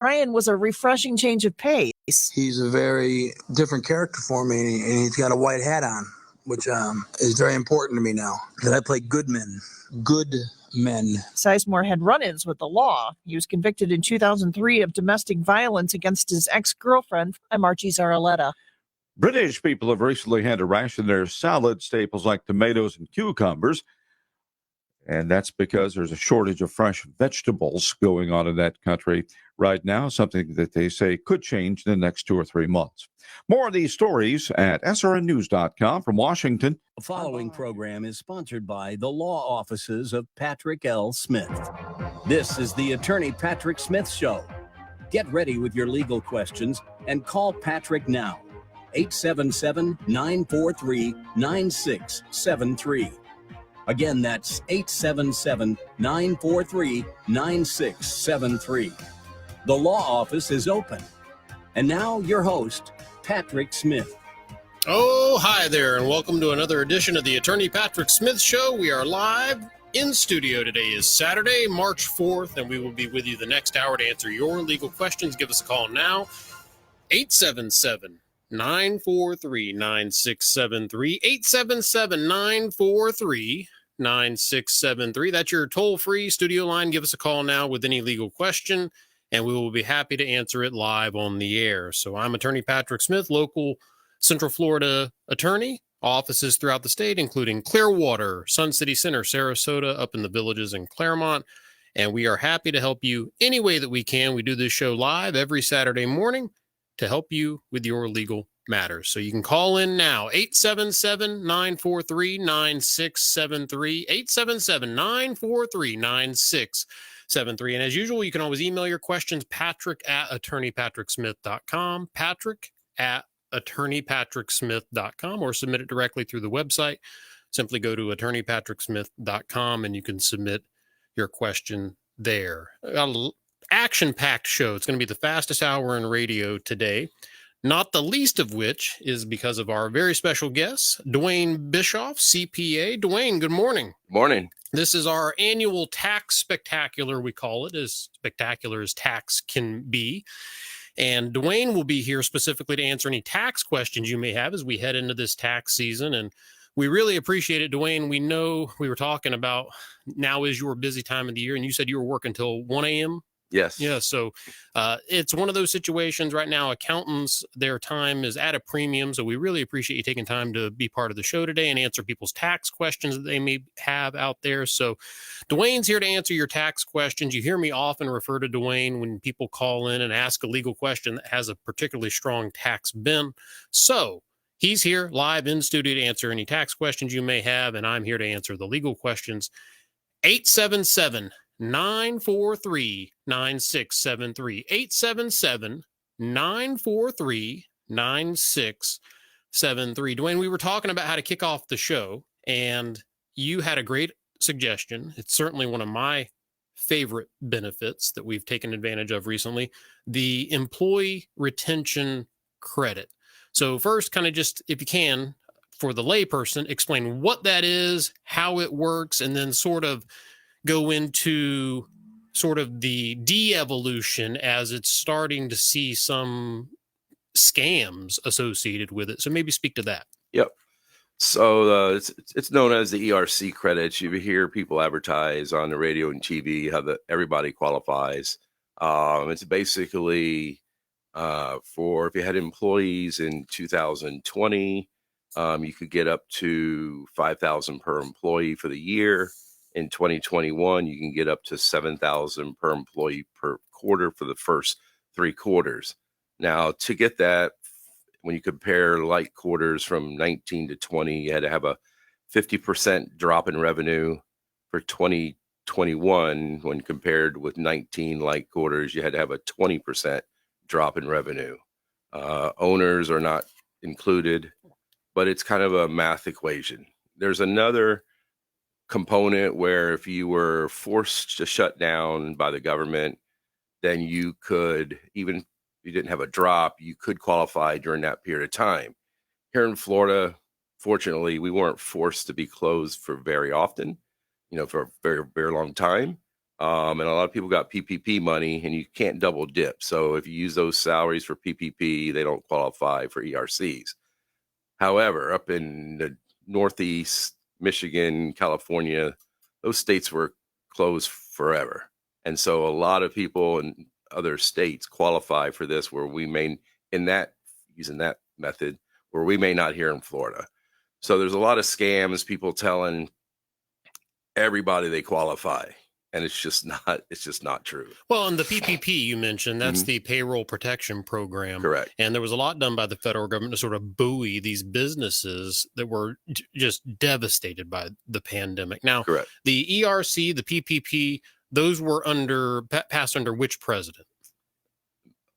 Ryan was a refreshing change of pace. He's a very different character for me, and he's got a white hat on, which is very important to me now, that I play good men. Good men. Sizemore had run-ins with the law. He was convicted in 2003 of domestic violence against his ex-girlfriend. I'm Archie Zaraletta. British people have recently had to ration their salad staples like tomatoes and cucumbers. And that's because there's a shortage of fresh vegetables going on in that country right now, something that they say could change in the next 2 or 3 months. More of these stories at srnnews.com from Washington. The following program is sponsored by the law offices of Patrick L. Smith. This is the Attorney Patrick Smith Show. Get ready with your legal questions and call Patrick now. 877-943-9673. Again, that's 877-943-9673. The law office is open. And now your host, Patrick Smith. Oh, hi there, and welcome to another edition of the Attorney Patrick Smith Show. We are live in studio. Today is Saturday, March 4th, and we will be with you the next hour to answer your legal questions. Give us a call now, 877-943-9673, 877-943-9673. That's your toll-free studio line. Give us a call now with any legal question, and we will be happy to answer it live on the air. So I'm Attorney Patrick Smith, local Central Florida attorney, offices throughout the state, including Clearwater, Sun City Center, Sarasota, up in the Villages, and Claremont. And we are happy to help you any way that we can. We do this show live every Saturday morning to help you with your legal matters. So you can call in now, 877-943-9673, 877-943-9673. And as usual, you can always email your questions, patrick@attorneypatricksmith.com, patrick@attorneypatricksmith.com, or submit it directly through the website. Simply go to attorneypatricksmith.com and you can submit your question there. Got an action-packed show. It's going to be the fastest hour in radio today. Not the least of which is because of our very special guest, Dwayne Bischoff, CPA. Dwayne, good morning. Morning. This is our annual tax spectacular, we call it, as spectacular as tax can be. And Dwayne will be here specifically to answer any tax questions you may have as we head into this tax season. And we really appreciate it, Dwayne. We know we were talking about now is your busy time of the year, and you said you were working till 1 a.m.? Yes. Yeah. So it's one of those situations right now. Accountants, their time is at a premium. So we really appreciate you taking time to be part of the show today and answer people's tax questions that they may have out there. So Dwayne's here to answer your tax questions. You hear me often refer to Dwayne when people call in and ask a legal question that has a particularly strong tax bent. So he's here live in studio to answer any tax questions you may have. And I'm here to answer the legal questions. 877-943-9673, 877-943-9673. Dwayne, we were talking about how to kick off the show, and you had a great suggestion. It's certainly one of my favorite benefits that we've taken advantage of recently, the employee retention credit. So first, kind of just, if you can, for the layperson, explain what that is, how it works, and then sort of go into sort of the de-evolution as it's starting to see some scams associated with it. So maybe speak to that. Yep. So it's known as the ERC credits. You hear people advertise on the radio and TV how everybody qualifies. It's basically for if you had employees in 2020, you could get up to $5,000 per employee for the year. In 2021, you can get up to $7,000 per employee per quarter for the first 3 quarters. Now, to get that, when you compare like quarters from 19 to 20, you had to have a 50% drop in revenue. For 2021, when compared with 19 like quarters, you had to have a 20% drop in revenue. Owners are not included, but it's kind of a math equation. There's another component where if you were forced to shut down by the government, then you could, even if you didn't have a drop, you could qualify during that period of time. Here in Florida, fortunately, we weren't forced to be closed for very often, for a very, very long time. And a lot of people got PPP money, and you can't double dip. So if you use those salaries for PPP, they don't qualify for ERCs. However, up in the Northeast, Michigan, California, those states were closed forever. And so a lot of people in other states qualify for this where we may, using that method, where we may not here in Florida. So there's a lot of scams, people telling everybody they qualify. And it's just not true. Well, and the PPP you mentioned, that's Mhm. the payroll protection program. Correct. And there was a lot done by the federal government to sort of buoy these businesses that were just devastated by the pandemic. Now, Correct. the ERC, the PPP, those were passed under which president?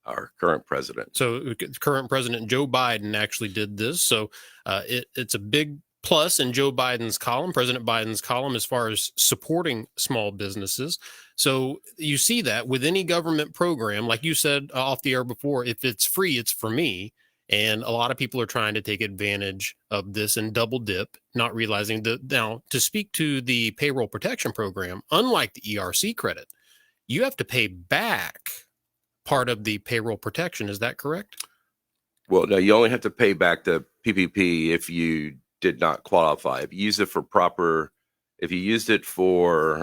Our current president. So current President Joe Biden actually did this. So it's a big plus in Joe Biden's column, President Biden's column, as far as supporting small businesses. So you see that with any government program, like you said off the air before, if it's free, it's for me. And a lot of people are trying to take advantage of this and double dip, not realizing that now to speak to the payroll protection program, unlike the ERC credit, you have to pay back part of the payroll protection. Is that correct? Well, no, you only have to pay back the PPP if you did not qualify. If you used it for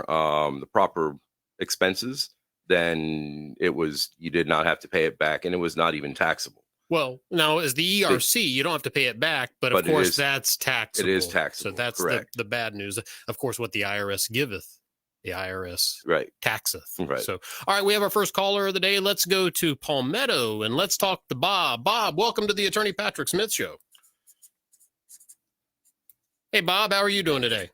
the proper expenses, then you did not have to pay it back, and it was not even taxable. Well, now as the ERC, you don't have to pay it back, but of course that's taxable. It is taxable. So that's the bad news. Of course, what the IRS giveth, the IRS taxeth. Right. So, all right, we have our first caller of the day. Let's go to Palmetto and let's talk to Bob. Bob, welcome to the Attorney Patrick Smith Show. Hey, Bob, how are you doing today?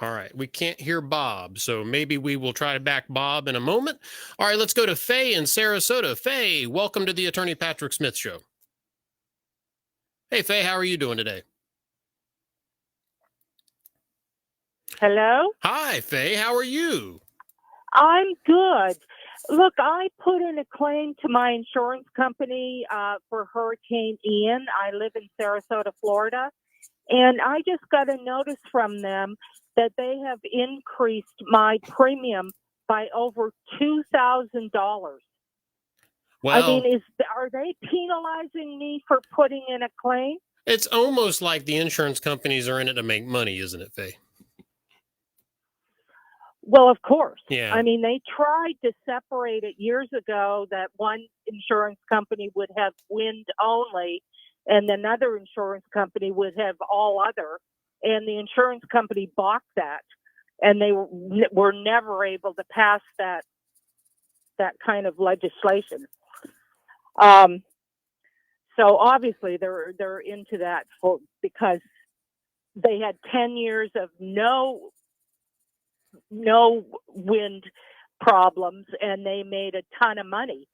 All right, we can't hear Bob, so maybe we will try to back Bob in a moment. All right, let's go to Faye in Sarasota. Faye, welcome to the Attorney Patrick Smith Show. Hey, Faye, how are you doing today? Hello? Hi, Faye, how are you? I'm good. Look, I put in a claim to my insurance company for Hurricane Ian. I live in Sarasota, Florida, and I just got a notice from them that they have increased my premium by over $2,000. Well, I mean, are they penalizing me for putting in a claim? It's almost like the insurance companies are in it to make money, isn't it, Faye? Well, of course. Yeah. I mean, they tried to separate it years ago that one insurance company would have wind only and another insurance company would have all other. And the insurance company balked that. And they were never able to pass that kind of legislation. So obviously they're into that because they had 10 years of no wind problems, and they made a ton of money.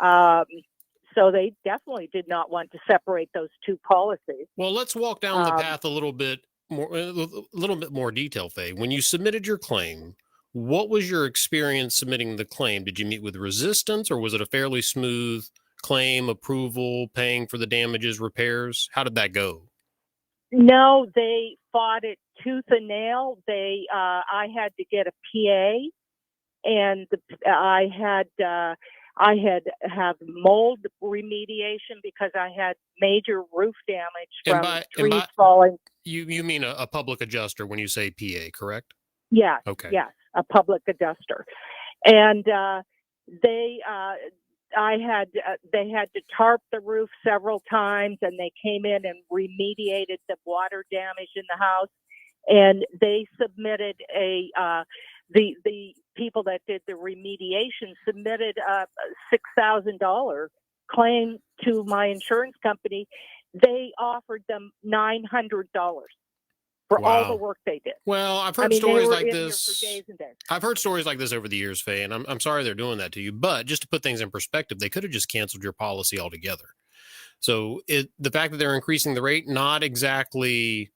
So they definitely did not want to separate those two policies. Well, let's walk down the path a little bit more detail, Faye. When you submitted your claim, what was your experience submitting the claim? Did you meet with resistance, or was it a fairly smooth claim, approval, paying for the damages, repairs? How did that go? No, they fought it tooth and nail. I had to get a PA, and I had have mold remediation because I had major roof damage from trees falling. You mean a public adjuster when you say PA, correct? Yes. Okay. Yes, a public adjuster, and they had to tarp the roof several times, and they came in and remediated the water damage in the house, and they submitted the people that did the remediation submitted a $6,000 claim to my insurance company. They offered them $900 for all the work they did. Well, I've heard stories like this. For days and days. I've heard stories like this over the years, Faye, and I'm sorry they're doing that to you. But just to put things in perspective, they could have just canceled your policy altogether. So the fact that they're increasing the rate, not exactly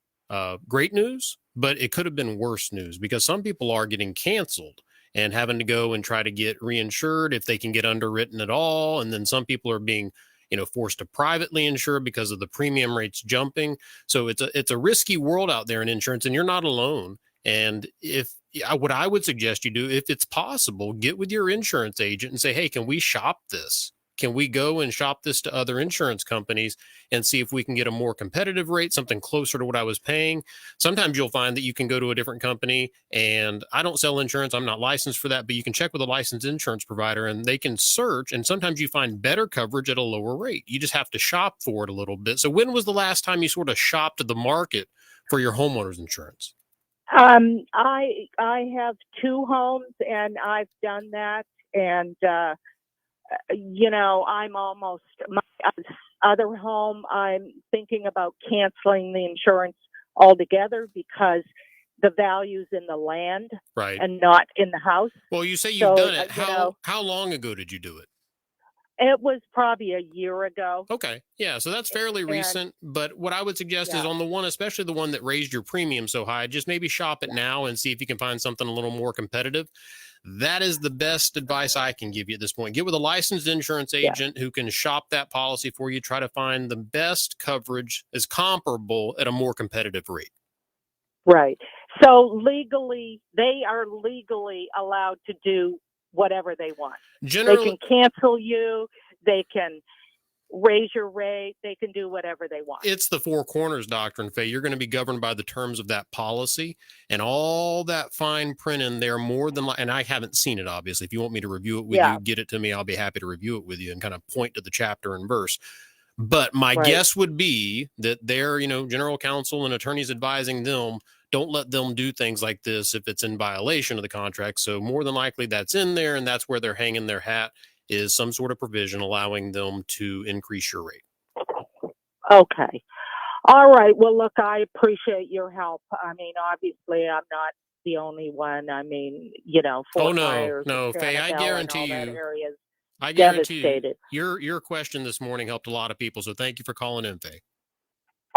great news, but it could have been worse news because some people are getting canceled and having to go and try to get reinsured if they can get underwritten at all. And then some people are being forced to privately insure because of the premium rates jumping. So it's a risky world out there in insurance, and you're not alone. And what I would suggest you do, if it's possible, get with your insurance agent and say, hey, can we shop this? Can we go and shop this to other insurance companies and see if we can get a more competitive rate, something closer to what I was paying? Sometimes you'll find that you can go to a different company, and I don't sell insurance. I'm not licensed for that, but you can check with a licensed insurance provider and they can search. And sometimes you find better coverage at a lower rate. You just have to shop for it a little bit. So when was the last time you sort of shopped the market for your homeowner's insurance? I have 2 homes and I've done that. And, I'm almost my other home. I'm thinking about canceling the insurance altogether because the value's in the land, right, and not in the house. Well, you say you've done it. How long ago did you do it? It was probably a year ago. Okay. Yeah. So that's fairly recent. But what I would suggest is on the one, especially the one that raised your premium so high, just maybe shop it now and see if you can find something a little more competitive. That is the best advice I can give you at this point. Get with a licensed insurance agent who can shop that policy for you. Try to find the best coverage is comparable at a more competitive rate. Right. So legally, they are legally allowed to do whatever they want. Generally, they can cancel you. They can raise your rate. They can do whatever they want. It's the four corners doctrine, Faye. You're going to be governed by the terms of that policy, and all that fine print in there more than and I haven't seen it, obviously. If you want me to review it with you, get it to me. I'll be happy to review it with you and kind of point to the chapter and verse. But my guess would be that their, general counsel and attorneys advising them, don't let them do things like this if it's in violation of the contract. So more than likely that's in there, and that's where they're hanging their hat, is some sort of provision allowing them to increase your rate. Okay. All right. Well, look, I appreciate your help. I mean, obviously, I'm not the only one. I mean, Fort Myers, no, Faye, I guarantee you. I guarantee you, your question this morning helped a lot of people. So thank you for calling in, Faye.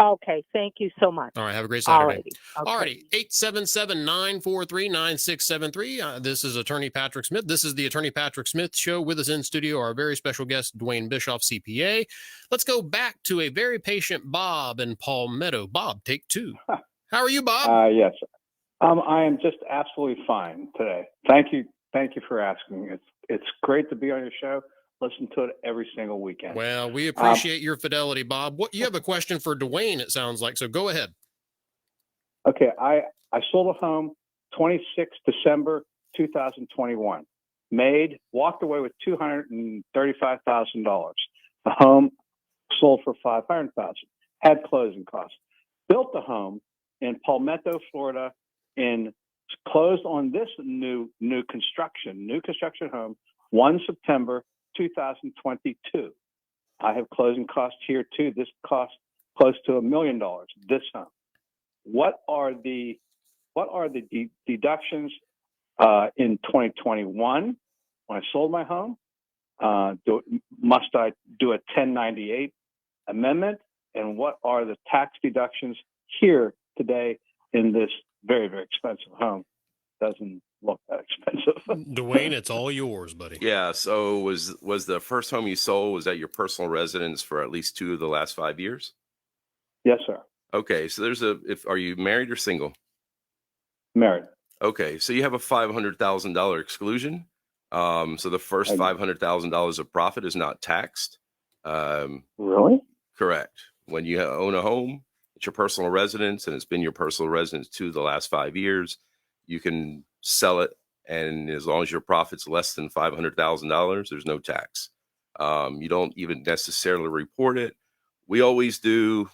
Okay. Thank you so much. All right. Have a great Saturday. All righty. 877-943-9673. This is Attorney Patrick Smith. This is the Attorney Patrick Smith Show. With us in studio, our very special guest, Dwayne Bischoff, CPA. Let's go back to a very patient Bob in Palmetto. Bob, take 2. How are you, Bob? Yes. I am just absolutely fine today. Thank you. Thank you for asking. It's great to be on your show. Listen to it every single weekend. Well, we appreciate your fidelity, Bob. You have a question for Dwayne, it sounds like, so go ahead. Okay, I sold a home 26 December 2021. Walked away with $235,000. The home sold for $500,000. Had closing costs. Built the home in Palmetto, Florida, closed on this new construction home 1 September 2022. I have closing costs here too. This cost close to $1 million. This home. What are the deductions in 2021 when I sold my home? Must I do a 1098 amendment? And what are the tax deductions here today in this very, very expensive home? Doesn't look that expensive. Dwayne, it's all yours, buddy. Yeah. So was the first home you sold, was that your personal residence for at least 2 of the last 5 years? Yes, sir. Okay. So are you married or single? Married. Okay. So you have a $500,000 exclusion. So the first $500,000 of profit is not taxed. Really? Correct. When you own a home, it's your personal residence, and it's been your personal residence 2 of the last 5 years. You can sell it, and as long as your profit's less than $500,000, there's no tax. You don't even necessarily report it. We always do.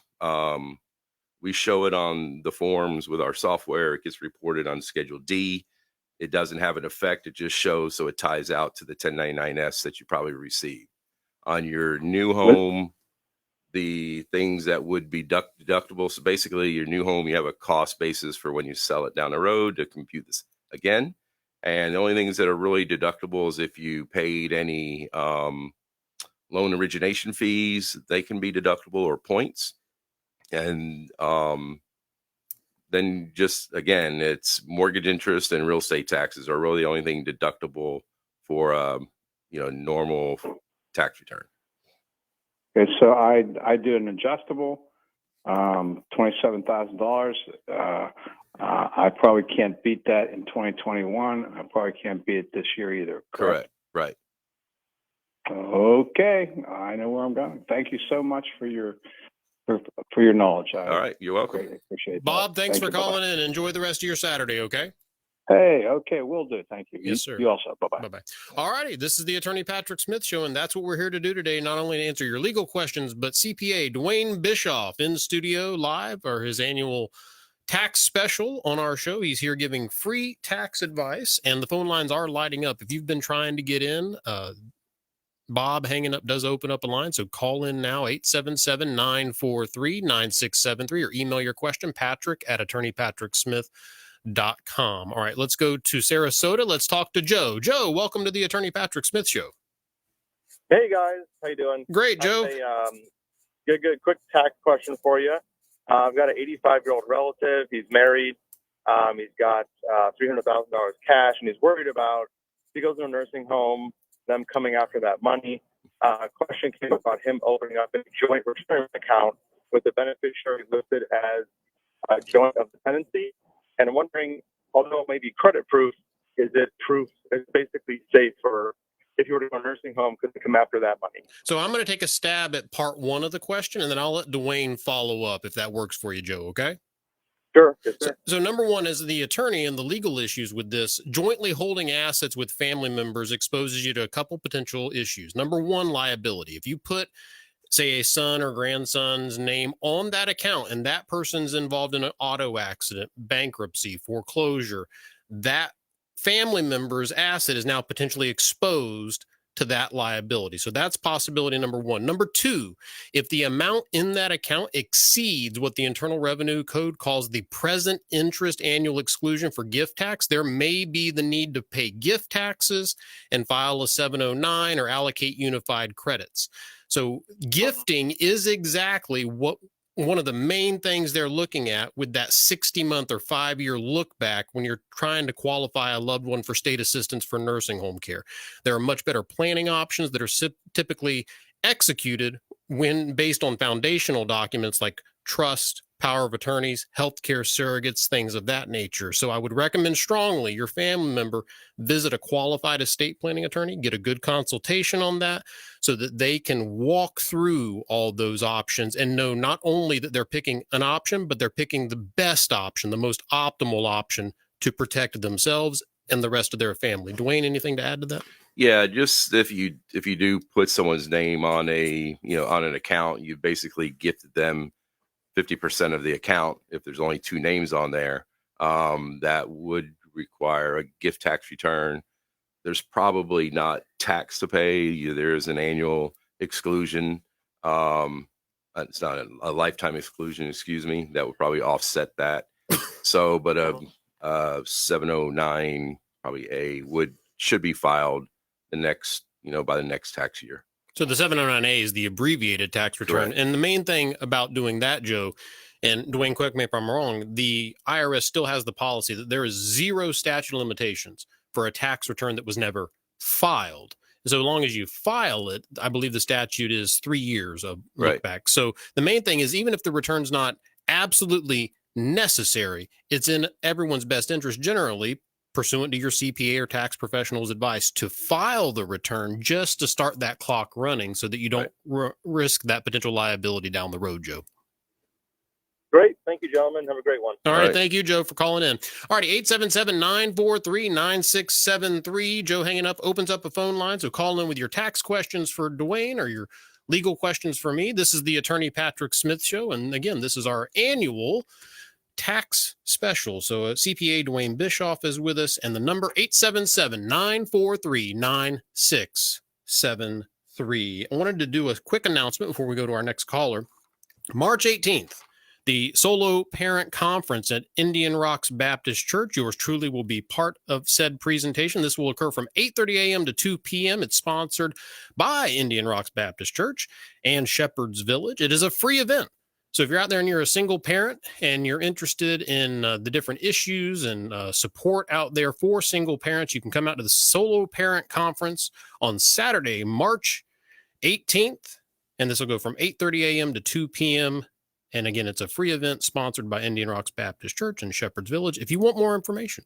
We show it on the forms with our software. It gets reported on Schedule D. It doesn't have an effect. It just shows, so it ties out to the 1099-S that you probably receive. On your new home, the things that would be deductible. So basically your new home, you have a cost basis for when you sell it down the road to compute this again. And the only things that are really deductible is if you paid any loan origination fees, they can be deductible, or points. And then just, again, it's mortgage interest and real estate taxes are really the only thing deductible for, normal tax return. Okay, so I do an adjustable, $27,000. I probably can't beat that in 2021. I probably can't beat it this year either. Correct. Right. Okay, I know where I'm going. Thank you so much for your knowledge. I All right. You're welcome. greatly appreciate that. Bob, thanks Thank for you. Bye-bye. calling in. Enjoy the rest of your Saturday, okay? Hey, okay, will do. Thank you. Yes, sir. You also. Bye-bye. Bye-bye. All righty. This is the Attorney Patrick Smith Show, and that's what we're here to do today, not only to answer your legal questions, but CPA Dwayne Bischoff in studio live for his annual tax special on our show. He's here giving free tax advice, and the phone lines are lighting up. If you've been trying to get in, Bob hanging up does open up a line, so call in now, 877-943-9673, or email your question, patrick@attorneypatricksmith.com. All right, let's go to Sarasota. Let's talk to Joe. Joe, welcome to the Attorney Patrick Smith Show. Hey guys, how you doing? Great, Joe. Good. Quick tax question for you. I've got an 85-year-old relative. He's married. He's got $300,000 cash, and he's worried about if he goes to a nursing home, them coming after that money. Question came about him opening up a joint retirement account with the beneficiary listed as a joint of the tenancy. And I'm wondering, although it may be credit proof, is it proof? It's basically safe for if you were to go to a nursing home, could they come after that money? So I'm going to take a stab at part one of the question, and then I'll let Dwayne follow up if that works for you, Joe, okay? Sure. Yes, sir. So number one, as the attorney and the legal issues with this, jointly holding assets with family members exposes you to a couple potential issues. Number one, liability. If you put, say, a son or grandson's name on that account and that person's involved in an auto accident, bankruptcy, foreclosure, that family member's asset is now potentially exposed to that liability. So that's possibility number one. Number two, if the amount in that account exceeds what the Internal Revenue Code calls the present interest annual exclusion for gift tax, there may be the need to pay gift taxes and file a 709 or allocate unified credits. So gifting is exactly what one of the main things they're looking at with that 60-month or 5-year look back when you're trying to qualify a loved one for state assistance for nursing home care. There are much better planning options that are typically executed when based on foundational documents like trust, power of attorneys, healthcare surrogates, things of that nature. So I would recommend strongly your family member visit a qualified estate planning attorney, get a good consultation on that so that they can walk through all those options and know not only that they're picking an option, but they're picking the best option, the most optimal option to protect themselves and the rest of their family. Dwayne, anything to add to that? Yeah, just if you do put someone's name on on an account, you basically gifted them 50% of the account. If there's only two names on there, that would require a gift tax return. There's probably not tax to pay. There is an annual exclusion. It's not a lifetime exclusion, excuse me. That would probably offset that. So, but a 709 probably should be filed the next, by the next tax year. So the 709A is the abbreviated tax return. Correct. And the main thing about doing that, Joe, and Dwayne, correct me if I'm wrong, the IRS still has the policy that there is 0 statute of limitations for a tax return that was never filed. So long as you file it, I believe the statute is 3 years of look back. So the main thing is, even if the return's not absolutely necessary, it's in everyone's best interest generally, pursuant to your CPA or tax professional's advice, to file the return just to start that clock running so that you don't risk that potential liability down the road, Joe. Great. Thank you, gentlemen. Have a great one. All right. Thank you, Joe, for calling in. All righty. 877-943-9673. Joe hanging up opens up a phone line. So call in with your tax questions for Dwayne or your legal questions for me. This is the Attorney Patrick Smith Show. And again, this is our annual tax special. So CPA Dwayne Bischoff is with us, and the number 877-943-9673. I wanted to do a quick announcement before we go to our next caller. March 18th, the Solo Parent Conference at Indian Rocks Baptist Church. Yours truly will be part of said presentation. This will occur from 8:30 a.m. to 2 p.m. It's sponsored by Indian Rocks Baptist Church and Shepherd's Village. It is a free event. So if you're out there and you're a single parent and you're interested in the different issues and support out there for single parents, you can come out to the Solo Parent Conference on Saturday, March 18th. And this will go from 8:30 a.m. to 2 p.m. And again, it's a free event sponsored by Indian Rocks Baptist Church in Shepherd's Village. If you want more information,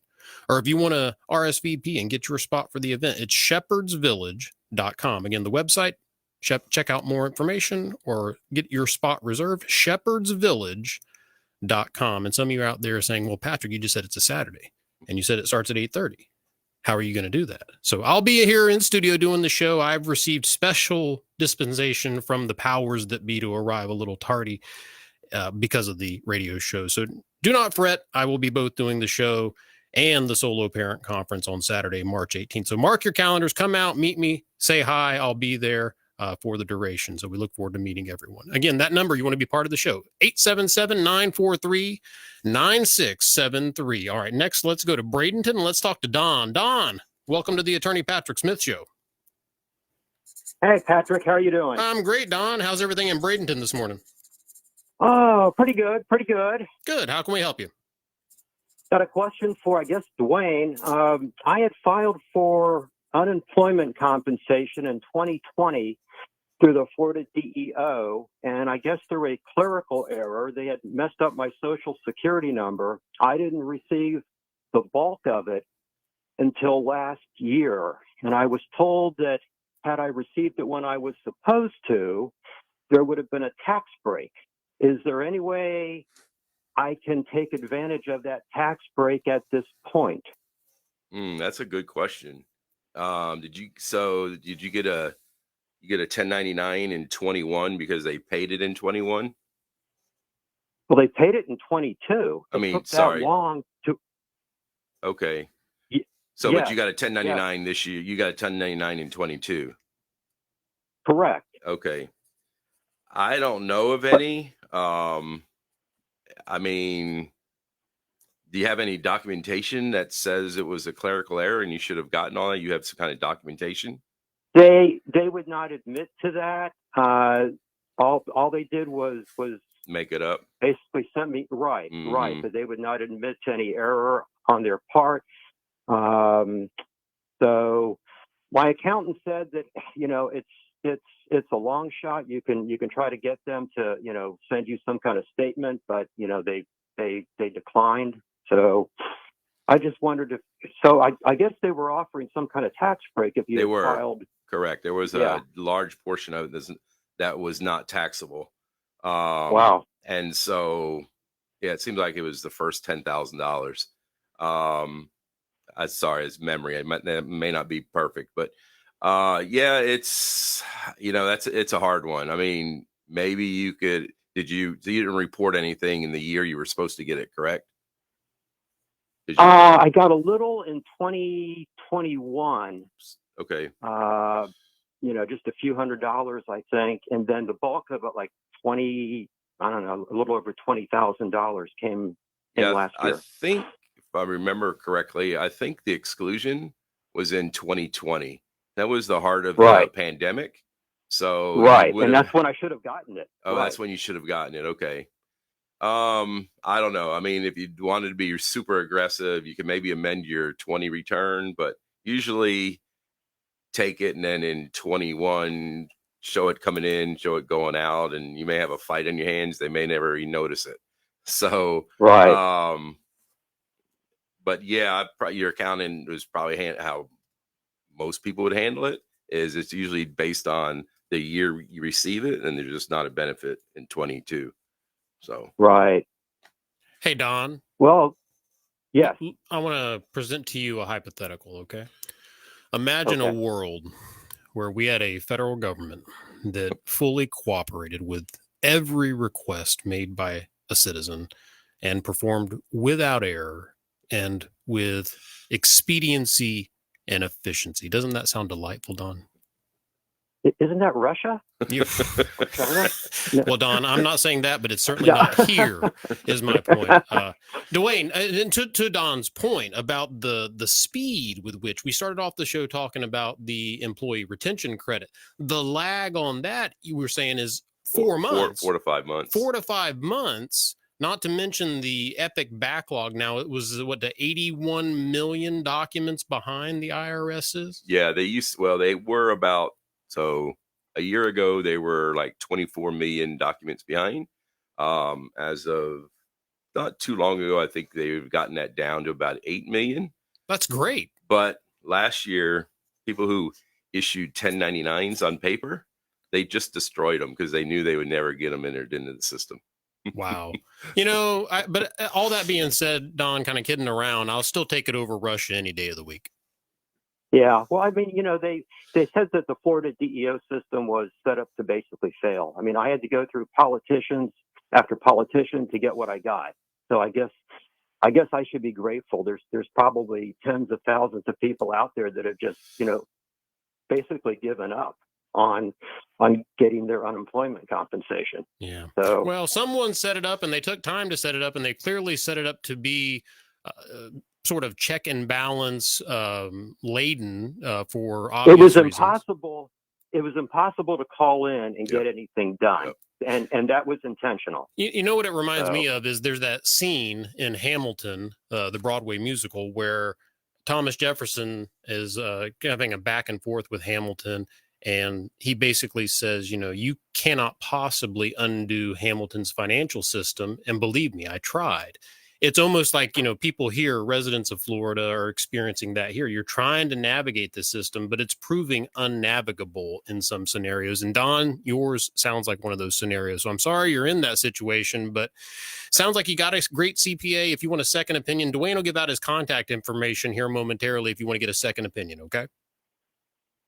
or if you want to RSVP and get your spot for the event, it's shepherdsvillage.com. Again, the website, check out more information or get your spot reserved, shepherdsvillage.com. And some of you are out there saying, well, Patrick, you just said it's a Saturday and you said it starts at 8:30. How are you going to do that? So I'll be here in studio doing the show. I've received special dispensation from the powers that be to arrive a little tardy because of the radio show. So do not fret. I will be both doing the show and the Solo Parent Conference on Saturday, March 18th. So mark your calendars, come out, meet me, say hi. I'll be there for the duration. So we look forward to meeting everyone. Again, that number, you want to be part of the show, 877-943-9673. All right, next, let's go to Bradenton. Let's talk to Don. Don, welcome to the Attorney Patrick Smith Show. Hey, Patrick, how are you doing? I'm great, Don. How's everything in Bradenton this morning? Oh, pretty good, pretty good. Good. How can we help you? Got a question for, I guess, Dwayne. I had filed for unemployment compensation in 2020 through the Florida DEO, and I guess through a clerical error, they had messed up my Social Security number. I didn't receive the bulk of it until last year, and I was told that had I received it when I was supposed to, there would have been a tax break. Is there any way I can take advantage of that tax break at this point? That's a good question. Did you get a 1099 in 21 because they paid it in 21? Well, they paid it in 22. It took that long to. Okay. So, yeah, but you got a 1099 this year. You got a 1099 in 22. Correct. Okay. I don't know of any. Do you have any documentation that says it was a clerical error and you should have gotten all that? You have some kind of documentation? They would not admit to that. All they did was Make it up. basically sent me right, Mhm. but they would not admit to any error on their part. So my accountant said that it's a long shot. You can try to get them to send you some kind of statement, but they declined. So I just wondered if I guess they were offering some kind of tax break if you They were. filed. Correct. There was Yeah. a large portion of it that was not taxable. Wow. And so, yeah, it seems like it was the first $10,000. I'm sorry, it's memory. That may not be perfect, but yeah, it's it's a hard one. I mean, maybe you could. You didn't report anything in the year you were supposed to get it, correct? I got a little in 2021. Okay. Just a few $100s, I think, and then the bulk of it, like a little over $20,000 came in last year. I think, if I remember correctly, I think the exclusion was in 2020. That was the heart of the pandemic. So and that's when I should have gotten it. Oh, that's when you should have gotten it. Okay. I don't know. I mean, if you wanted to be super aggressive, you could maybe amend your 20 return, but usually take it and then in 21 show it coming in, show it going out, and you may have a fight on your hands. They may never even notice it. So but yeah, your accountant was probably how most people would handle it. Is it's usually based on the year you receive it, and there's just not a benefit in 22. So Hey, Don. Well, yes. I want to present to you a hypothetical, okay? Imagine a world where we had a federal government that fully cooperated with every request made by a citizen and performed without error and with expediency and efficiency. Doesn't that sound delightful, Don? Isn't that Russia? Or China? Well, Don, I'm not saying that, but it's certainly not here, is my point. Dwayne, and to Don's point about the speed with which we started off the show talking about the employee retention credit, the lag on that you were saying is 4 months. 4 to 5 months. 4 to 5 months, not to mention the epic backlog. Now, it was, the 81 million documents behind the IRS is? Yeah, they were about, so a year ago, they were like 24 million documents behind. As of not too long ago, I think they've gotten that down to about 8 million. That's great. But last year, people who issued 1099s on paper, they just destroyed them because they knew they would never get them entered into the system. Wow. But all that being said, Don, kind of kidding around, I'll still take it over Russia any day of the week. Yeah. Well, I mean, they said that the Florida DEO system was set up to basically fail. I mean, I had to go through politicians after politician to get what I got. So I guess I should be grateful. There's probably tens of thousands of people out there that have just, basically given up on getting their unemployment compensation. Yeah. So, well, someone set it up and they took time to set it up, and they clearly set it up to be sort of check and balance laden for obvious it was reasons. impossible. It was impossible to call in and get anything done. And that was intentional. You know what it reminds me of is there's that scene in Hamilton, the Broadway musical, where Thomas Jefferson is having a back and forth with Hamilton. And he basically says, you cannot possibly undo Hamilton's financial system. And believe me, I tried. It's almost like, people here, residents of Florida, are experiencing that here. You're trying to navigate the system, but it's proving unnavigable in some scenarios. And Don, yours sounds like one of those scenarios. So I'm sorry you're in that situation, but sounds like you got a great CPA. If you want a second opinion, Dwayne will give out his contact information here momentarily if you want to get a second opinion, okay?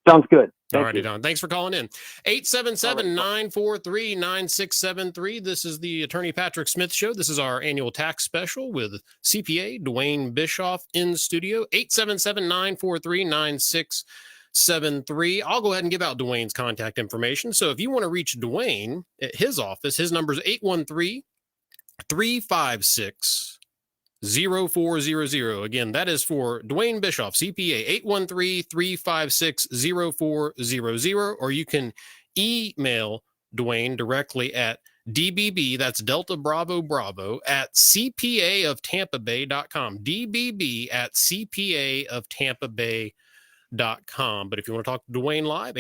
Sounds good. All righty, Don. Thanks for calling in. 877-943-9673. This is the Attorney Patrick Smith Show. This is our annual tax special with CPA Dwayne Bischoff in studio. 877-943-9673. I'll go ahead and give out Dwayne's contact information. So if you want to reach Dwayne at his office, his number is 813-356 0400. Again, that is for Dwayne Bischoff, CPA, 813-356-0400, or you can email Dwayne directly at DBB, that's Delta Bravo Bravo, at CPAofTampaBay.com, DBB at CPAofTampaBay.com. But if you want to talk to Dwayne live,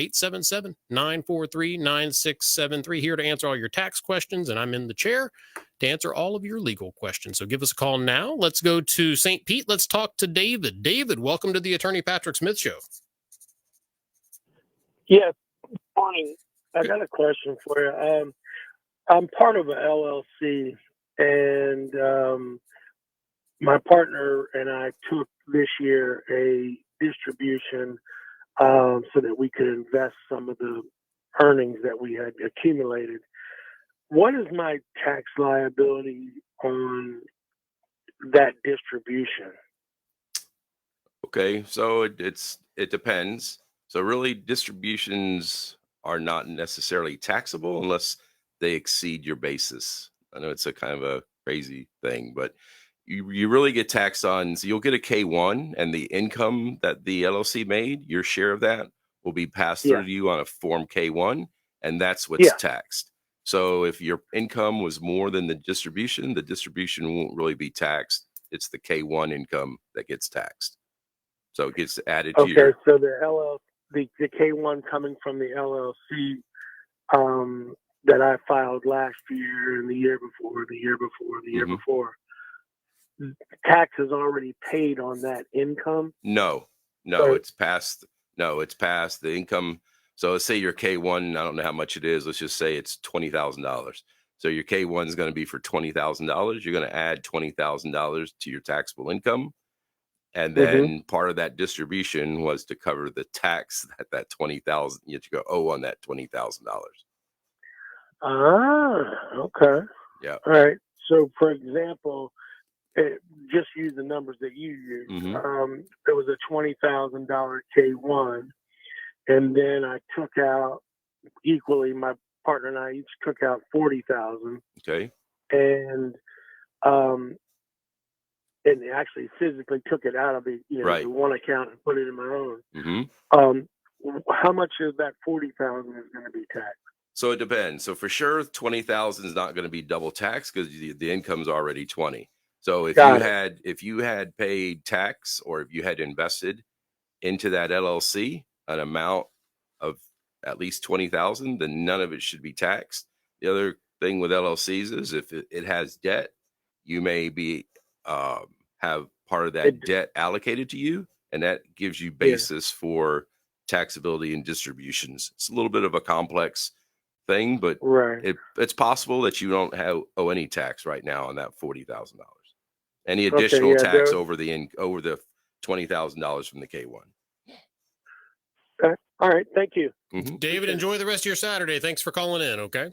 877-943-9673, here to answer all your tax questions, and I'm in the chair to answer all of your legal questions. So give us a call now. Let's go to St. Pete. Let's talk to David. David, welcome to the Attorney Patrick Smith Show. Yes, morning. I got a question for you. I'm part of an LLC, and my partner and I took this year a distribution so that we could invest some of the earnings that we had accumulated. What is my tax liability on that distribution? Okay, so it depends. So really, distributions are not necessarily taxable unless they exceed your basis. I know it's a kind of a crazy thing, but you really get taxed on. So you'll get a K-1, and the income that the LLC made, your share of that, will be passed through to you on a Form K-1, and that's what's taxed. So if your income was more than the distribution won't really be taxed. It's the K-1 income that gets taxed. So it gets added to your... Okay, so the K-1 coming from the LLC that I filed last year and the year before, before, tax is already paid on that income? No, it's past. No, it's past the income. So let's say your K-1, I don't know how much it is. Let's just say it's $20,000. So your K-1 is going to be for $20,000. You're going to add $20,000 to your taxable income. And then part of that distribution was to cover the tax that $20,000 you owe on that $20,000. Okay. Yeah. All right. So, for example, just use the numbers that you used. There was a $20,000 K-1, and then I took out equally. My partner and I each took out $40,000. Okay. And actually physically took it out of the the one account and put it in my own. How much of that $40,000 is going to be taxed? So it depends. So for sure, 20,000 is not going to be double taxed because the income's already 20. So if you had paid tax, or if you had invested into that LLC an amount of at least 20,000, then none of it should be taxed. The other thing with LLCs is if it has debt, you may be have part of that debt allocated to you, and that gives you basis for taxability and distributions. It's a little bit of a complex thing, but it's possible that you don't owe any tax right now on that $40,000. Any additional tax over the $20,000 from the K1. Okay. All right. Thank you. Mm-hmm. David, enjoy the rest of your Saturday. Thanks for calling in. Okay.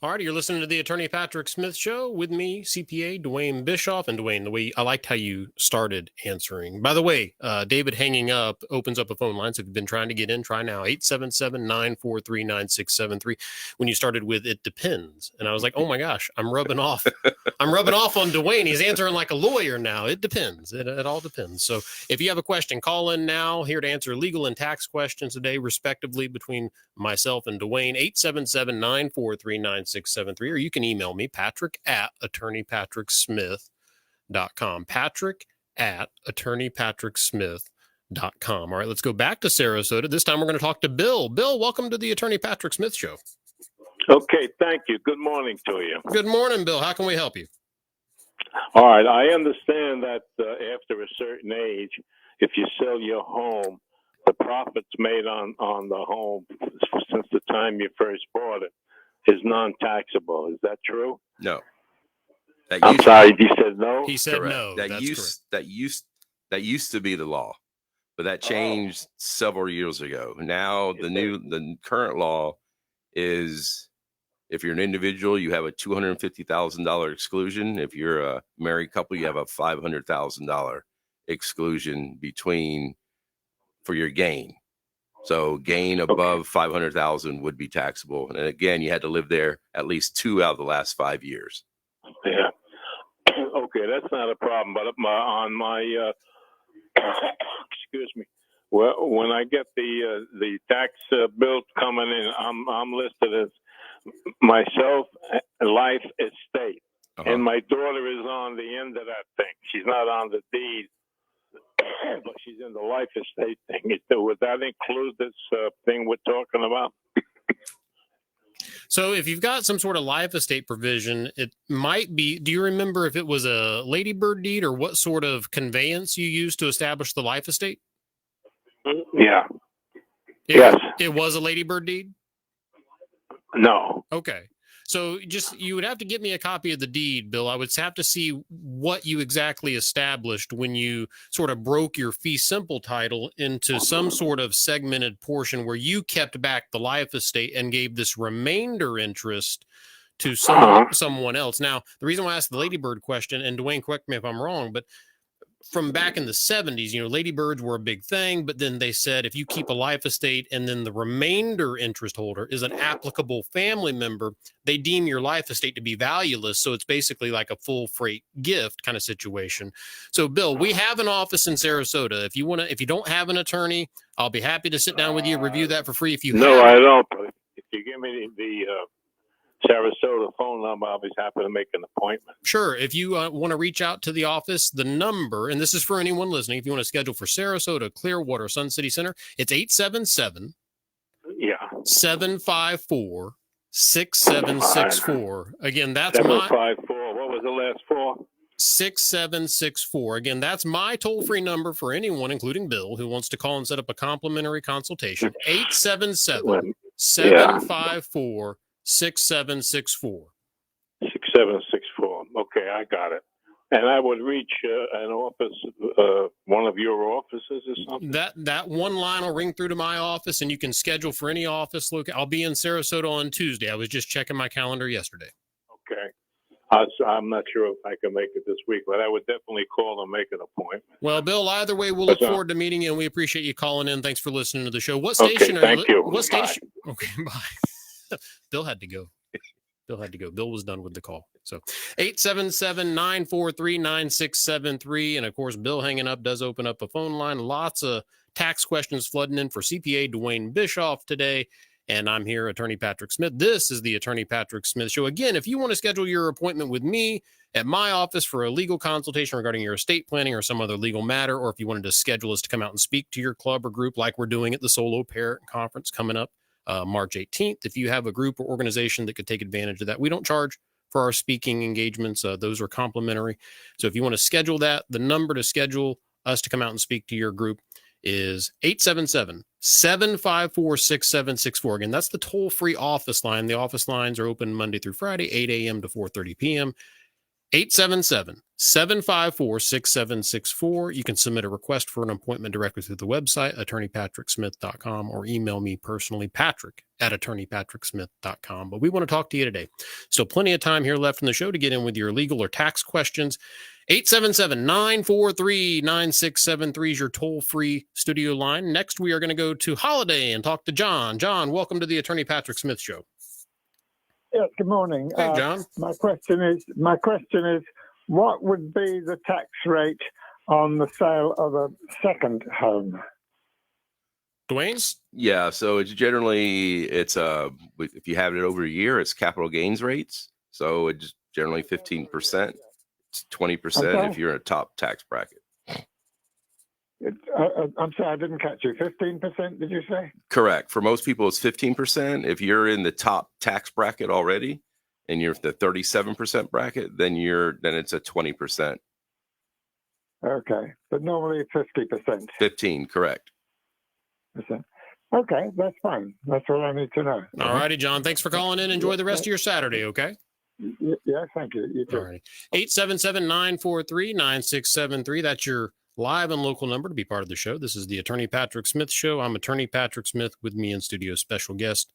All right, you're listening to the Attorney Patrick Smith Show with me, CPA Dwayne Bischoff. And Dwayne, the way I liked how you started answering. By the way, David hanging up opens up a phone line. So if you've been trying to get in, try now. 877-943-9673. When you started with "it depends," and I was like, oh my gosh, I'm rubbing off on Dwayne. He's answering like a lawyer now. It depends. It all depends. So if you have a question, call in now. Here to answer legal and tax questions today, respectively, between myself and Dwayne. 877-943-9673. Or you can email me, patrick@attorneypatricksmith.com. patrick@attorneypatricksmith.com. All right, let's go back to Sarasota. This time we're going to talk to Bill. Bill, welcome to the Attorney Patrick Smith Show. Okay, thank you. Good morning to you. Good morning, Bill. How can we help you? All right, I understand that after a certain age, if you sell your home, the profits made on the home since the time you first bought it is non-taxable. Is that true? No. I'm sorry, he said no? He said correct. no. That used to be the law, but that changed several years ago. Now the current law is if you're an individual, you have a $250,000 exclusion. If you're a married couple, you have a $500,000 exclusion for your gain. So gain above 500,000 would be taxable. And again, you had to live there at least 2 out of the last 5 years. Yeah. Okay, that's not a problem. But on my, excuse me, well, when I get the tax bill coming in, I'm listed as myself, life estate, and my daughter is on the end of that thing. She's not on the deed. But she's in the life estate thing. Would that include this thing we're talking about? So if you've got some sort of life estate provision, it might be, do you remember if it was a ladybird deed or what sort of conveyance you used to establish the life estate? Yeah. Yes. It was a ladybird deed? No. Okay. So you would have to get me a copy of the deed, Bill. I would have to see what you exactly established when you sort of broke your fee simple title into some sort of segmented portion where you kept back the life estate and gave this remainder interest to someone else. Now, the reason why I asked the ladybird question, and Dwayne, correct me if I'm wrong, but from back in the 70s, ladybirds were a big thing, but then they said if you keep a life estate and then the remainder interest holder is an applicable family member, they deem your life estate to be valueless. So it's basically like a full freight gift kind of situation. So, Bill, we have an office in Sarasota. If you don't have an attorney, I'll be happy to sit down with you, review that for free. No, I don't. But if you give me the Sarasota phone number, I'll be happy to make an appointment. Sure. If you want to reach out to the office, the number, and this is for anyone listening, if you want to schedule for Sarasota, Clearwater, Sun City Center, it's 877-754-6764. Again, that's 754. What was the last four? 6764. Again, that's my toll-free number for anyone, including Bill, who wants to call and set up a complimentary consultation. 877-754-6764. 6764. Okay, I got it. And I would reach an office, one of your offices or something? That one line will ring through to my office, and you can schedule for any office. Look, I'll be in Sarasota on Tuesday. I was just checking my calendar yesterday. Okay. I'm not sure if I can make it this week, but I would definitely call and make an appointment. Well, Bill, either way, we'll look forward to meeting you, and we appreciate you calling in. Thanks for listening to the show. What station are you? Thank you. What station? Okay, bye. Bill had to go. Bill was done with the call. So 877-943-9673. And of course, Bill hanging up does open up a phone line. Lots of tax questions flooding in for CPA Dwayne Bischoff today. And I'm here, Attorney Patrick Smith. This is the Attorney Patrick Smith Show. Again, if you want to schedule your appointment with me at my office for a legal consultation regarding your estate planning or some other legal matter, or if you wanted to schedule us to come out and speak to your club or group like we're doing at the Solo Parent Conference coming up March 18th. If you have a group or organization that could take advantage of that, we don't charge for our speaking engagements. Those are complimentary. So if you want to schedule that, the number to schedule us to come out and speak to your group is 877-754-6764. Again, that's the toll-free office line. The office lines are open Monday through Friday, 8 a.m. to 4:30 p.m. 877-754-6764. You can submit a request for an appointment directly through the website, attorneypatricksmith.com, or email me personally, patrick@attorneypatricksmith.com. But we want to talk to you today. Still plenty of time here left in the show to get in with your legal or tax questions. 877-943-9673 is your toll-free studio line. Next, we are going to go to Holiday and talk to John. John, welcome to the Attorney Patrick Smith Show. Yes, good morning. Hey, John. My question is, what would be the tax rate on the sale of a second home? Dwayne? Yeah, so it's generally if you have it over a year, it's capital gains rates. So it's generally 15%. It's 20% if you're in a top tax bracket. I'm sorry, I didn't catch you. 15%, did you say? Correct. For most people, it's 15%. If you're in the top tax bracket already, and you're the 37% bracket, then it's a 20%. Okay, but normally 50%. 15, correct. Okay, that's fine. That's all I need to know. All righty, John. Thanks for calling in. Enjoy the rest of your Saturday, okay? Yeah, thank you. You too. All righty. 877-943-9673. That's your live and local number to be part of the show. This is the Attorney Patrick Smith Show. I'm Attorney Patrick Smith. With me in studio, special guest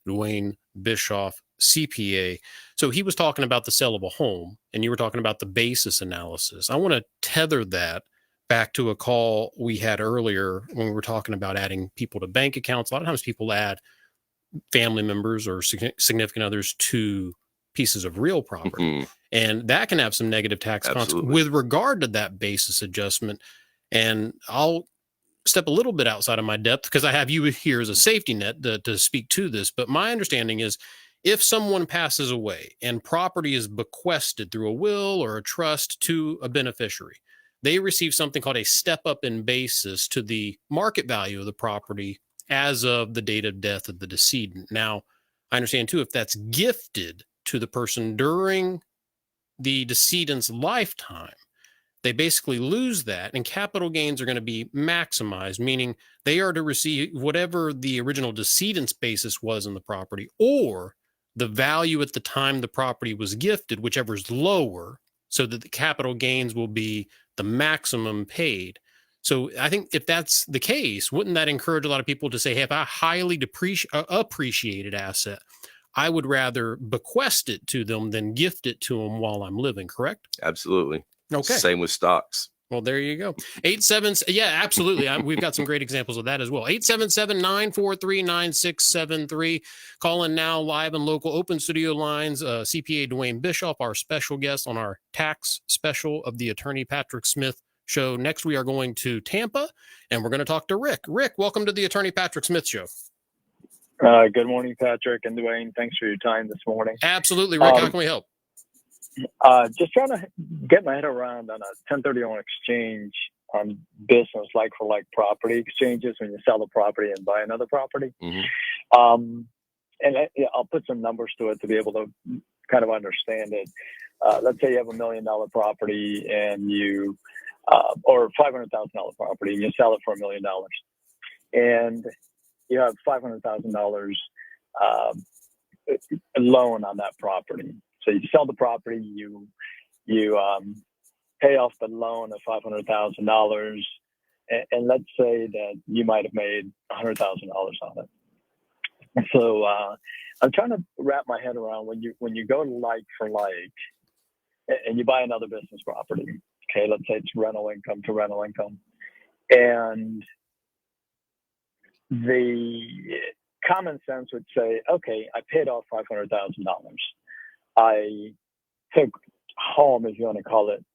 Dwayne Bischoff, CPA. So he was talking about the sale of a home, and you were talking about the basis analysis. I want to tether that back to a call we had earlier when we were talking about adding people to bank accounts. A lot of times people add family members or significant others to pieces of real property. Mm-hmm. And that can have some negative tax consequences with regard to that basis adjustment. And I'll step a little bit outside of my depth because I have you here as a safety net to speak to this. But my understanding is if someone passes away and property is bequested through a will or a trust to a beneficiary, they receive something called a step up in basis to the market value of the property as of the date of death of the decedent. Now, I understand too, if that's gifted to the person during the decedent's lifetime, they basically lose that, and capital gains are going to be maximized, meaning they are to receive whatever the original decedent's basis was in the property, or the value at the time the property was gifted, whichever is lower, so that the capital gains will be the maximum paid. So I think if that's the case, wouldn't that encourage a lot of people to say, hey, if I highly appreciated asset, I would rather bequest it to them than gift it to them while I'm living, correct? Absolutely. Okay. Same with stocks. Well, there you go. 877, yeah, absolutely. We've got some great examples of that as well. 877-943-9673. Call in now, live and local, open studio lines. CPA Dwayne Bischoff, our special guest on our tax special of the Attorney Patrick Smith Show. Next, we are going to Tampa, and we're going to talk to Rick. Rick, welcome to the Attorney Patrick Smith Show. Good morning, Patrick and Dwayne. Thanks for your time this morning. Absolutely. Rick, how can we help? Just trying to get my head around on a 1031 exchange on business, like for like property exchanges when you sell the property and buy another property. Mm-hmm. I'll put some numbers to it to be able to kind of understand it. Let's say you have $1 million property and you, or $500,000 property, and you sell it for $1 million. And you have $500,000 loan on that property. So you sell the property, you pay off the loan of $500,000, and let's say that you might have made $100,000 on it. So I'm trying to wrap my head around when you go like for like, and you buy another business property. Okay, let's say it's rental income to rental income, and the common sense would say, okay, I paid off $500,000. I took home, if you want to call it,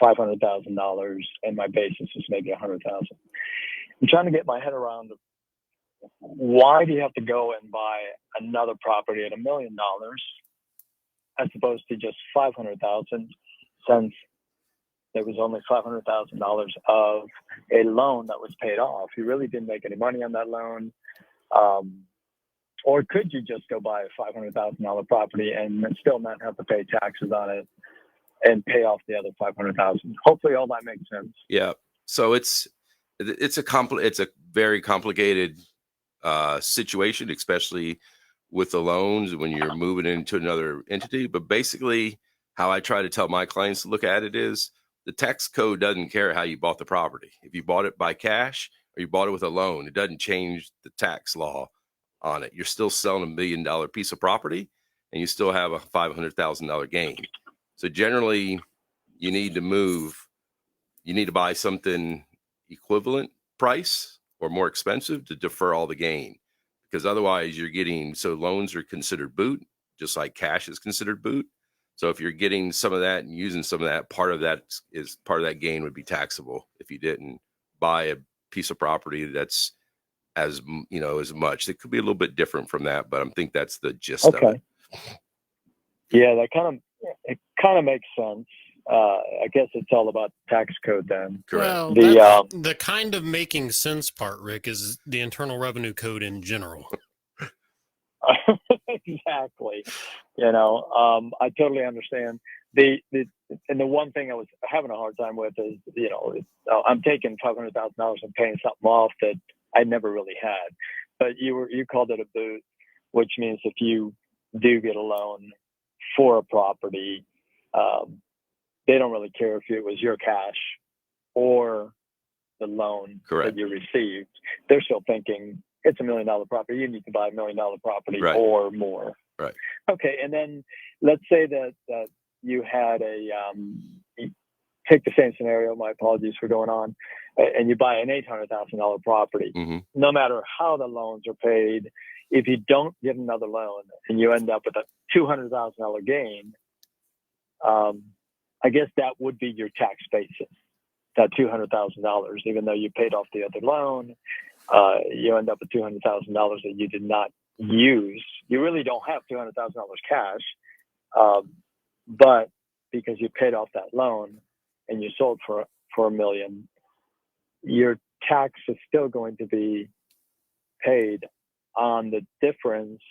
$500,000, and my basis is maybe $100,000. I'm trying to get my head around why do you have to go and buy another property at $1 million as opposed to just $500,000, since there was only $500,000 of a loan that was paid off. You really didn't make any money on that loan. or could you just go buy a $500,000 property and still not have to pay taxes on it and pay off the other $500,000? Hopefully, all that makes sense. Yeah. So it's a very complicated situation, especially with the loans when you're moving into another entity. But basically, how I try to tell my clients to look at it is the tax code doesn't care how you bought the property. If you bought it by cash or you bought it with a loan, it doesn't change the tax law on it. You're still selling $1 million piece of property and you still have a $500,000 gain. So generally, you need to buy something equivalent price or more expensive to defer all the gain, because otherwise loans are considered boot, just like cash is considered boot. So if you're getting some of that and using some of that, part of that gain would be taxable if you didn't buy a piece of property that's as much. It could be a little bit different from that, but I think that's the gist of it. Yeah, it kind of makes sense. I guess it's all about tax code then. Well, the kind of making sense part, Rick, is the Internal Revenue Code in general. Exactly. I totally understand. The one thing I was having a hard time with is, I'm taking $500,000 and paying something off that I never really had. But you called it a boot, which means if you do get a loan for a property, they don't really care if it was your cash or the loan that you received. They're still thinking it's $1 million property. You need to buy $1 million property or more. Right. Okay. And then let's say that you had take the same scenario. My apologies for going on. And you buy an $800,000 property. Mm-hmm. No matter how the loans are paid, if you don't get another loan and you end up with a $200,000 gain, I guess that would be your tax basis, that $200,000. Even though you paid off the other loan, you end up with $200,000 that you did not use. You really don't have $200,000 cash, but because you paid off that loan and you sold for $1 million, your tax is still going to be paid on the difference.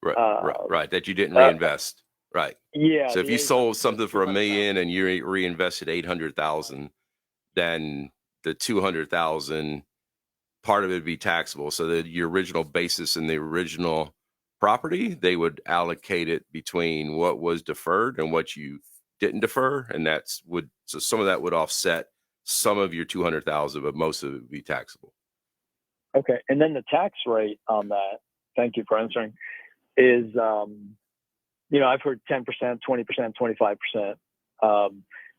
Right. That you didn't reinvest. Right. Yeah. So if you sold something for $1 million and you reinvested $800,000, then the $200,000 part of it would be taxable. So that your original basis in the original property, they would allocate it between what was deferred and what you didn't defer, and so some of that would offset some of your $200,000, but most of it would be taxable. Okay, and then the tax rate on that, thank you for answering, is I've heard 10%, 20%, 25%,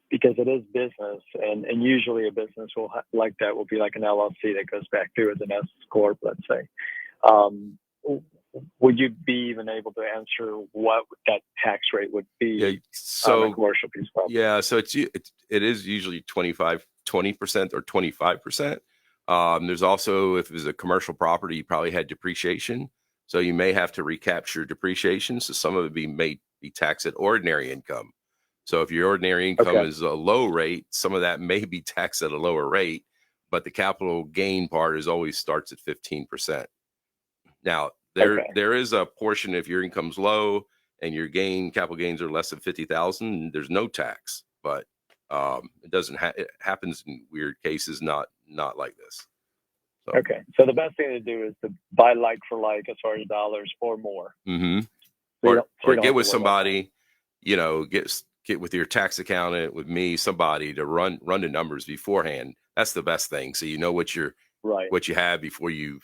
because it is business, and usually a business like that will be like an LLC that goes back through as an S corp, let's say. Would you be even able to answer what that tax rate would be on a commercial piece of property? Yeah, so it is usually 20% or 25%. There's also, if it was a commercial property, you probably had depreciation. So you may have to recapture depreciation. So some of it may be taxed at ordinary income. So if your ordinary income is a low rate, some of that may be taxed at a lower rate, but the capital gain part always starts at 15%. Now, there is a portion, if your income's low and your capital gains are less than 50,000, there's no tax, but it happens in weird cases, not like this. So. Okay. So the best thing to do is to buy like for like as far as dollars or more. Mm-hmm. Or get with somebody, get with your tax accountant, with me, somebody to run the numbers beforehand. That's the best thing. So you know what you have before you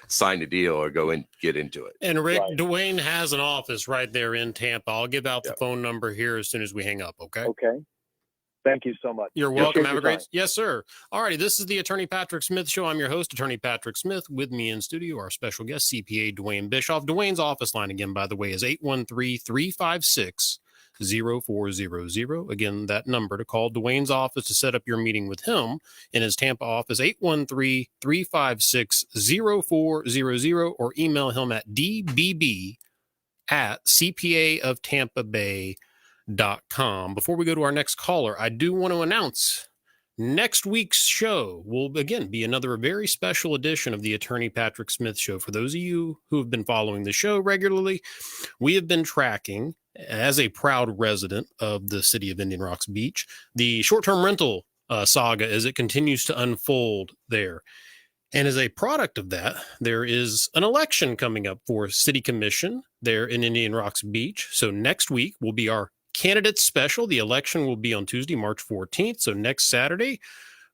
sign the deal or go and get into it. And Rick, Dwayne has an office right there in Tampa. I'll give out the phone number here as soon as we hang up. Okay. Okay. Thank you so much. You're welcome. Have a great. Yes, sir. All righty. This is the Attorney Patrick Smith Show. I'm your host, Attorney Patrick Smith. With me in studio, our special guest, CPA Dwayne Bischoff. Dwayne's office line, again, by the way, is 813-356-0400. Again, that number to call Dwayne's office to set up your meeting with him in his Tampa office, 813-356-0400, or email him at dbb@cpaoftampabay.com. Before we go to our next caller, I do want to announce Next week's show will, again, be another very special edition of the Attorney Patrick Smith Show. For those of you who have been following the show regularly, we have been tracking, as a proud resident of the city of Indian Rocks Beach, the short-term rental saga as it continues to unfold there. And as a product of that, there is an election coming up for city commission there in Indian Rocks Beach. So next week will be our candidate special. The election will be on Tuesday, March 14th. So next Saturday,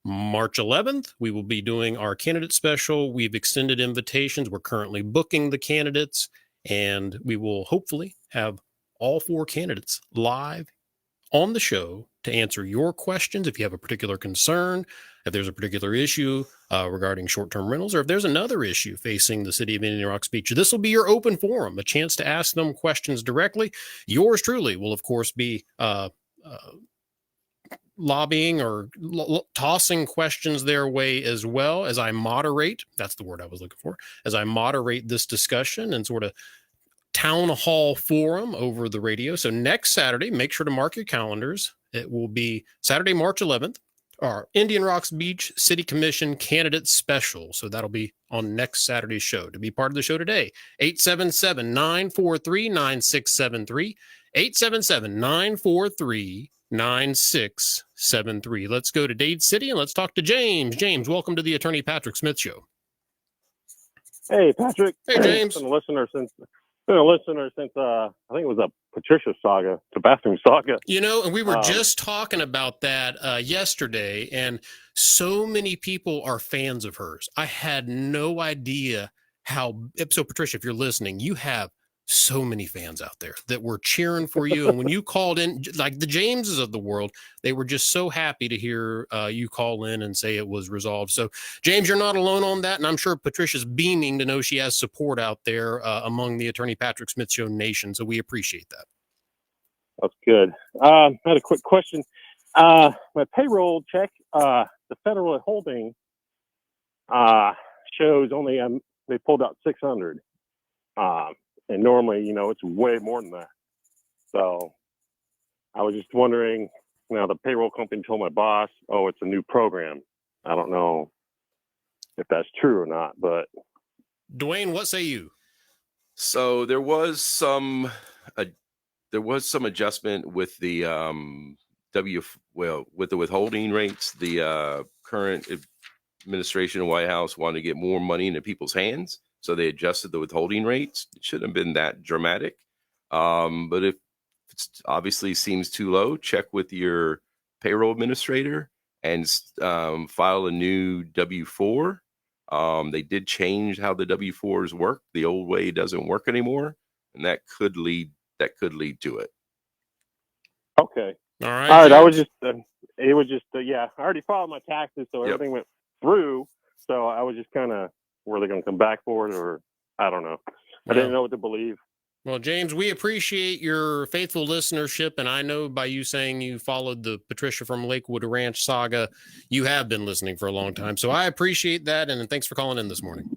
March 11th, we will be doing our candidate special. We've extended invitations. We're currently booking the candidates, and we will hopefully have all 4 candidates live on the show to answer your questions. If you have a particular concern, if there's a particular issue regarding short-term rentals, or if there's another issue facing the city of Indian Rocks Beach, this will be your open forum, a chance to ask them questions directly. Yours truly will, of course, be lobbying or tossing questions their way as well as I moderate. That's the word I was looking for. As I moderate this discussion and sort of town hall forum over the radio. So next Saturday, make sure to mark your calendars. It will be Saturday, March 11th, our Indian Rocks Beach City Commission candidate special. So that'll be on next Saturday's show. To be part of the show today, 877-943-9673, 877-943-9673. Let's go to Dade City and let's talk to James. James, welcome to the Attorney Patrick Smith Show. Hey, Patrick. Hey, James. Been a listener since I think it was a Patricia saga, the bathroom saga. You know, and we were just talking about that yesterday, and so many people are fans of hers. I had no idea how. So, Patricia, if you're listening, you have so many fans out there that were cheering for you. And when you called in, like the Jameses of the world, they were just so happy to hear you call in and say it was resolved. So, James, you're not alone on that. And I'm sure Patricia's beaming to know she has support out there among the Attorney Patrick Smith Show nation. So we appreciate that. That's good. I had a quick question. My payroll check, the federal holding shows only they pulled out 600. And normally, it's way more than that. So I was just wondering, the payroll company told my boss, oh, it's a new program. I don't know if that's true or not, but. Dwayne, what say you? So there was some adjustment with the with the withholding rates. The current administration in White House wanted to get more money into people's hands. So they adjusted the withholding rates. It shouldn't have been that dramatic. But if it obviously seems too low, check with your payroll administrator and file a new W-4. They did change how the W-4s work. The old way doesn't work anymore, and that could lead to it. Okay. All right. All right. I was just, it was just, I already filed my taxes, so everything went through. So I was just kind of, were they going to come back for it, or I don't know. I didn't know what to believe. Well, James, we appreciate your faithful listenership, and I know by you saying you followed the Patricia from Lakewood Ranch saga, you have been listening for a long time. So I appreciate that, and thanks for calling in this morning.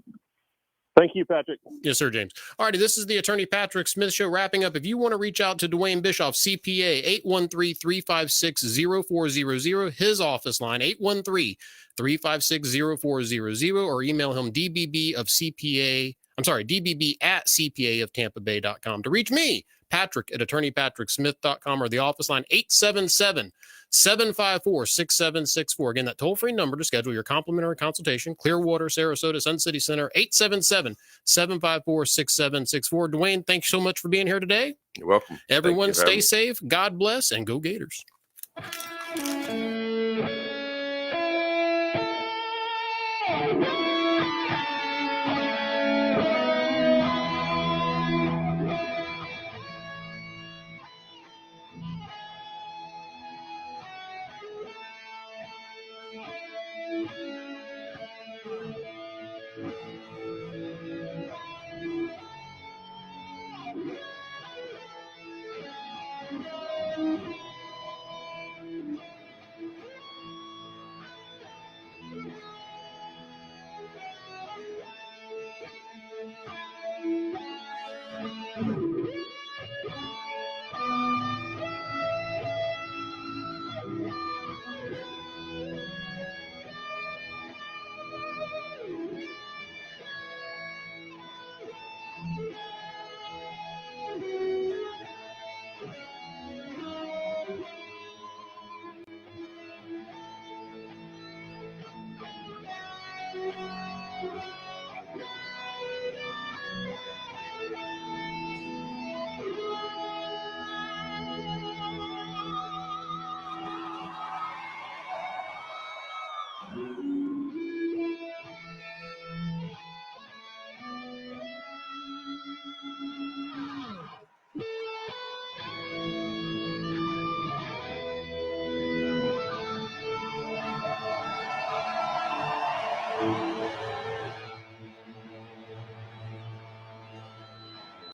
Thank you, Patrick. Yes, sir, James. All righty, this is the Attorney Patrick Smith Show wrapping up. If you want to reach out to Dwayne Bischoff, CPA, 813-356-0400, his office line, 813-356-0400, or email him dbb at cpaoftampabay.com. To reach me, Patrick at attorneypatricksmith.com, or the office line, 877-754-6764. Again, that toll-free number to schedule your complimentary consultation, Clearwater, Sarasota, Sun City Center, 877-754-6764. Dwayne, thanks so much for being here today. You're welcome. Everyone stay safe, God bless, and go Gators.